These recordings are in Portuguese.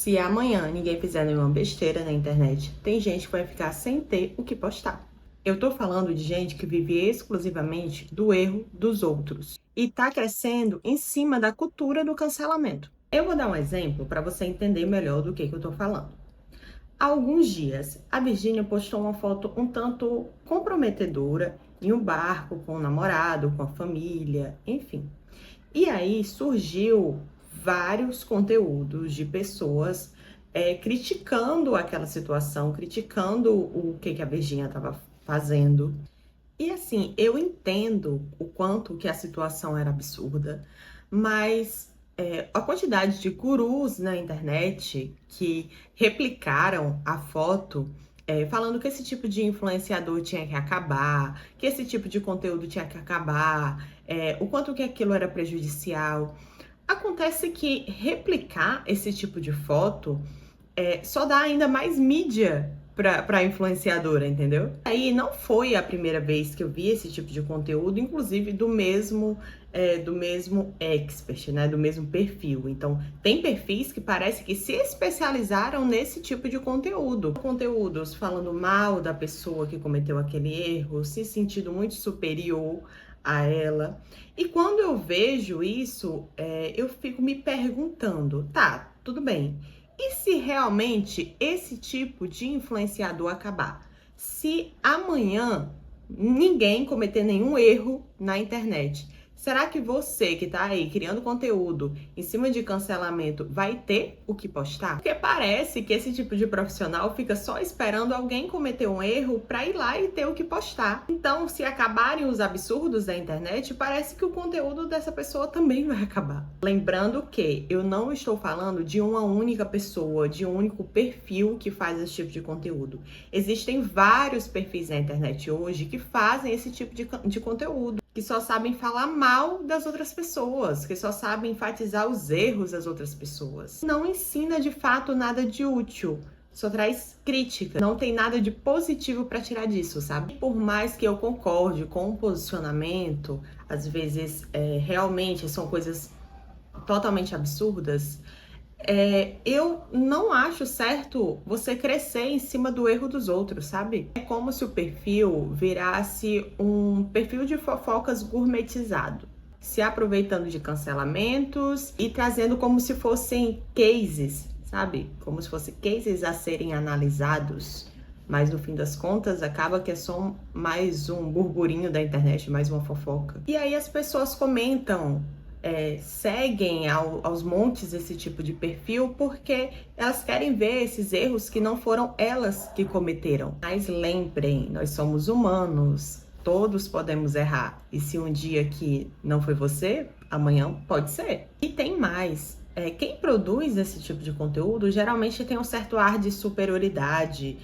Se amanhã ninguém fizer nenhuma besteira na internet, tem gente que vai ficar sem ter o que postar. Eu tô falando de gente que vive exclusivamente do erro dos outros e tá crescendo em cima da cultura do cancelamento. Eu vou dar um exemplo para você entender melhor do que eu tô falando. Há alguns dias, a Virgínia postou uma foto um tanto comprometedora em um barco com o namorado, com a família, enfim. E aí surgiu vários conteúdos de pessoas criticando aquela situação, criticando o que a Virgínia estava fazendo. E assim, eu entendo o quanto que a situação era absurda, mas a quantidade de gurus na internet que replicaram a foto, falando que esse tipo de influenciador tinha que acabar, que esse tipo de conteúdo tinha que acabar, o quanto que aquilo era prejudicial. Acontece que replicar esse tipo de foto só dá ainda mais mídia para influenciadora, entendeu? Aí não foi a primeira vez que eu vi esse tipo de conteúdo, inclusive do mesmo expert, né? Do mesmo perfil. Então, tem perfis que parece que se especializaram nesse tipo de conteúdo. Conteúdos falando mal da pessoa que cometeu aquele erro, se sentindo muito superior a ela. E quando eu vejo isso, eu fico me perguntando, tá, tudo bem. E se realmente esse tipo de influenciador acabar? Se amanhã ninguém cometer nenhum erro na internet, será que você que tá aí criando conteúdo em cima de cancelamento vai ter o que postar? Porque parece que esse tipo de profissional fica só esperando alguém cometer um erro para ir lá e ter o que postar. Então, se acabarem os absurdos da internet, parece que o conteúdo dessa pessoa também vai acabar. Lembrando que eu não estou falando de uma única pessoa, de um único perfil que faz esse tipo de conteúdo. Existem vários perfis na internet hoje que fazem esse tipo de conteúdo, que só sabem falar mal das outras pessoas, que só sabem enfatizar os erros das outras pessoas. Não ensina de fato nada de útil, só traz crítica. Não tem nada de positivo para tirar disso, sabe? Por mais que eu concorde com o posicionamento, às vezes realmente são coisas totalmente absurdas. Eu não acho certo você crescer em cima do erro dos outros, sabe? É como se o perfil virasse um perfil de fofocas gourmetizado, se aproveitando de cancelamentos e trazendo como se fossem cases, sabe? Como se fossem cases a serem analisados. Mas no fim das contas, acaba que é só mais um burburinho da internet, mais uma fofoca. E aí as pessoas comentam, seguem aos montes esse tipo de perfil porque elas querem ver esses erros que não foram elas que cometeram. Mas lembrem, nós somos humanos, todos podemos errar. E se um dia que não foi você, amanhã pode ser. E tem mais. Quem produz esse tipo de conteúdo geralmente tem um certo ar de superioridade,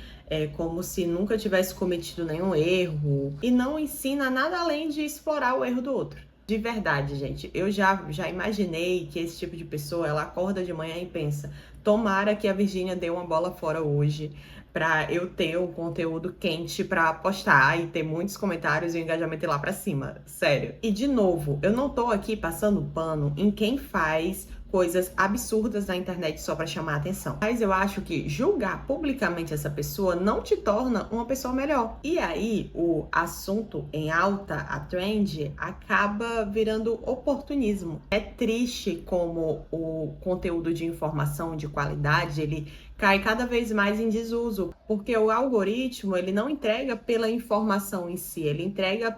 como se nunca tivesse cometido nenhum erro, e não ensina nada além de explorar o erro do outro. De verdade, gente, eu já imaginei que esse tipo de pessoa, ela acorda de manhã e pensa, tomara que a Virgínia dê uma bola fora hoje, pra eu ter o conteúdo quente pra postar e ter muitos comentários e o engajamento ir lá pra cima, sério. E de novo, eu não tô aqui passando pano em quem faz coisas absurdas na internet só para chamar a atenção. Mas eu acho que julgar publicamente essa pessoa não te torna uma pessoa melhor. E aí, o assunto em alta, a trend, acaba virando oportunismo. É triste como o conteúdo de informação de qualidade, ele cai cada vez mais em desuso, porque o algoritmo, ele não entrega pela informação em si, ele entrega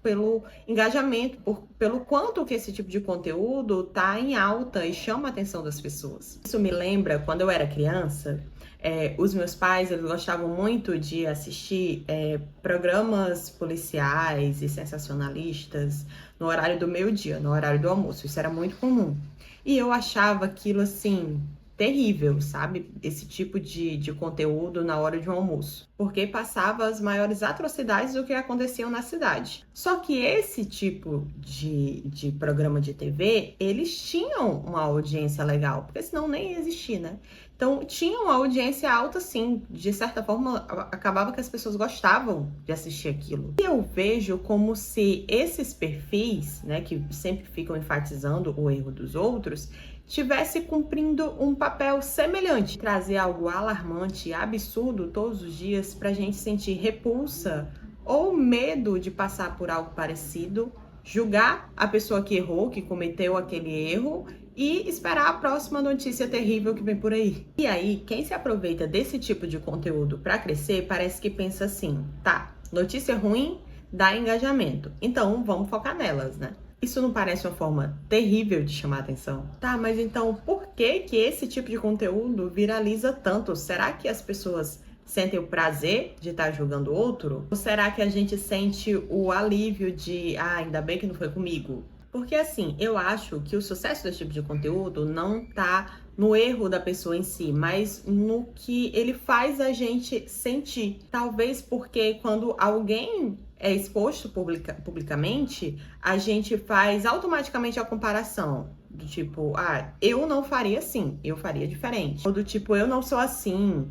pelo engajamento, pelo quanto que esse tipo de conteúdo tá em alta e chama a atenção das pessoas. Isso me lembra quando eu era criança, os meus pais, eles gostavam muito de assistir programas policiais e sensacionalistas no horário do meio-dia, no horário do almoço. Isso era muito comum. E eu achava aquilo assim terrível, sabe? Esse tipo de conteúdo na hora de um almoço. Porque passava as maiores atrocidades do que aconteciam na cidade. Só que esse tipo de programa de TV, eles tinham uma audiência legal, porque senão nem ia existir, né? Então, tinha uma audiência alta, sim. De certa forma, acabava que as pessoas gostavam de assistir aquilo. E eu vejo como se esses perfis, né, que sempre ficam enfatizando o erro dos outros, tivesse cumprindo um papel semelhante, trazer algo alarmante e absurdo todos os dias para a gente sentir repulsa ou medo de passar por algo parecido, julgar a pessoa que errou, que cometeu aquele erro e esperar a próxima notícia terrível que vem por aí. E aí, quem se aproveita desse tipo de conteúdo para crescer, parece que pensa assim, tá, notícia ruim dá engajamento, então vamos focar nelas, né? Isso não parece uma forma terrível de chamar atenção? Tá, mas então por que que esse tipo de conteúdo viraliza tanto? Será que as pessoas sentem o prazer de estar julgando o outro? Ou será que a gente sente o alívio de, ainda bem que não foi comigo? Porque assim, eu acho que o sucesso desse tipo de conteúdo não tá no erro da pessoa em si, mas no que ele faz a gente sentir. Talvez porque quando alguém é exposto publicamente, a gente faz automaticamente a comparação. Do tipo, eu não faria assim, eu faria diferente. Ou do tipo, eu não sou assim,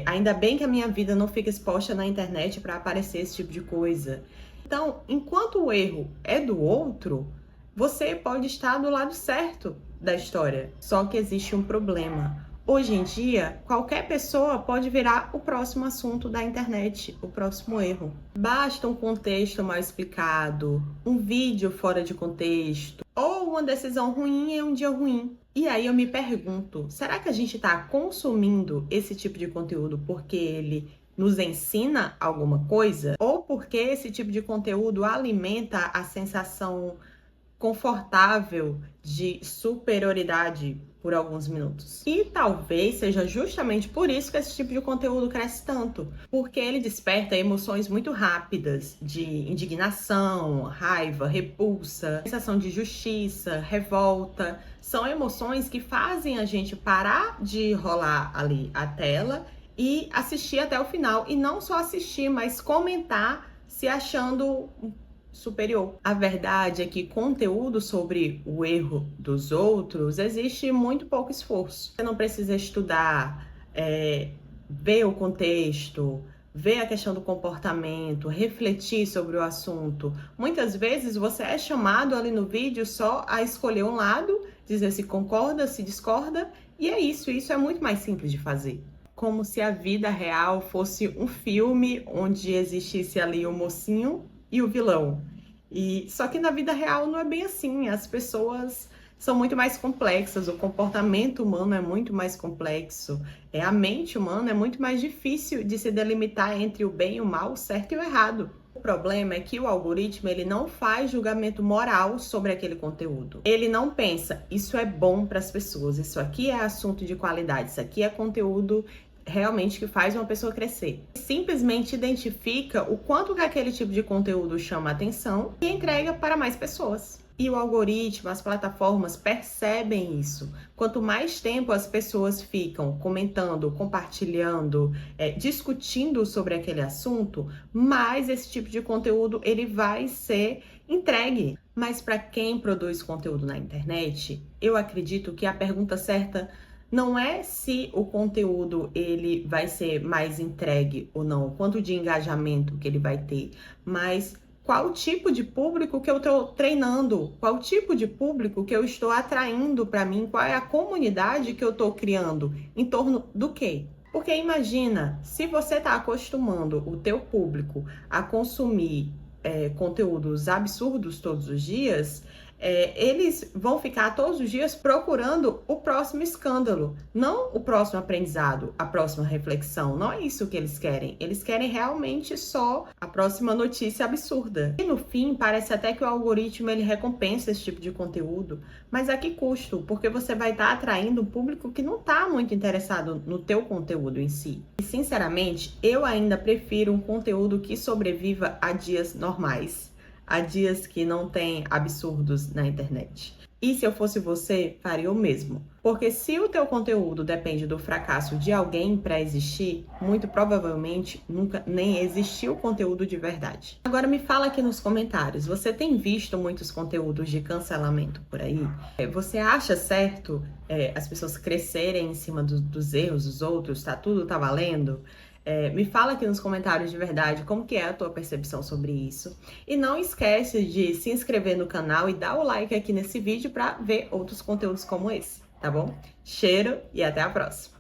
ainda bem que a minha vida não fica exposta na internet para aparecer esse tipo de coisa. Então, enquanto o erro é do outro, você pode estar do lado certo da história. Só que existe um problema. Hoje em dia, qualquer pessoa pode virar o próximo assunto da internet, o próximo erro. Basta um contexto mal explicado, um vídeo fora de contexto, ou uma decisão ruim em um dia ruim. E aí eu me pergunto, será que a gente está consumindo esse tipo de conteúdo porque ele nos ensina alguma coisa? Ou porque esse tipo de conteúdo alimenta a sensação confortável de superioridade por alguns minutos? E talvez seja justamente por isso que esse tipo de conteúdo cresce tanto, porque ele desperta emoções muito rápidas de indignação, raiva, repulsa, sensação de justiça, revolta. São emoções que fazem a gente parar de rolar ali a tela e assistir até o final, e não só assistir, mas comentar, se achando superior. A verdade é que conteúdo sobre o erro dos outros existe muito pouco esforço. Você não precisa estudar, ver o contexto, ver a questão do comportamento, refletir sobre o assunto. Muitas vezes você é chamado ali no vídeo só a escolher um lado, dizer se concorda, se discorda, e é isso. Isso é muito mais simples de fazer. Como se a vida real fosse um filme onde existisse ali o mocinho e o vilão. E só que na vida real não é bem assim. As pessoas são muito mais complexas, o comportamento humano é muito mais complexo, a mente humana é muito mais difícil de se delimitar entre o bem e o mal, o certo e o errado. O problema é que o algoritmo ele não faz julgamento moral sobre aquele conteúdo. Ele não pensa, isso é bom para as pessoas, isso aqui é assunto de qualidade, isso aqui é conteúdo realmente que faz uma pessoa crescer. Simplesmente identifica o quanto que aquele tipo de conteúdo chama atenção e entrega para mais pessoas. E o algoritmo, as plataformas percebem isso. Quanto mais tempo as pessoas ficam comentando, compartilhando, discutindo sobre aquele assunto, mais esse tipo de conteúdo ele vai ser entregue. Mas para quem produz conteúdo na internet, eu acredito que a pergunta certa não é se o conteúdo ele vai ser mais entregue ou não, quanto de engajamento que ele vai ter, mas qual tipo de público que eu estou treinando, qual tipo de público que eu estou atraindo para mim, qual é a comunidade que eu estou criando, em torno do quê? Porque imagina, se você está acostumando o teu público a consumir conteúdos absurdos todos os dias, eles vão ficar todos os dias procurando o próximo escândalo, não o próximo aprendizado, a próxima reflexão. Não é isso que eles querem. Eles querem realmente só a próxima notícia absurda. E no fim, parece até que o algoritmo ele recompensa esse tipo de conteúdo, mas a que custo? Porque você vai estar atraindo um público que não está muito interessado no teu conteúdo em si. E sinceramente, eu ainda prefiro um conteúdo que sobreviva a dias normais. Há dias que não tem absurdos na internet. E se eu fosse você, faria o mesmo. Porque se o teu conteúdo depende do fracasso de alguém para existir, muito provavelmente nunca nem existiu conteúdo de verdade. Agora me fala aqui nos comentários, você tem visto muitos conteúdos de cancelamento por aí? Você acha certo as pessoas crescerem em cima dos erros dos outros? Tudo tá valendo? Me fala aqui nos comentários de verdade como que é a tua percepção sobre isso. E não esquece de se inscrever no canal e dar o like aqui nesse vídeo para ver outros conteúdos como esse. tá bom? Cheiro e até a próxima!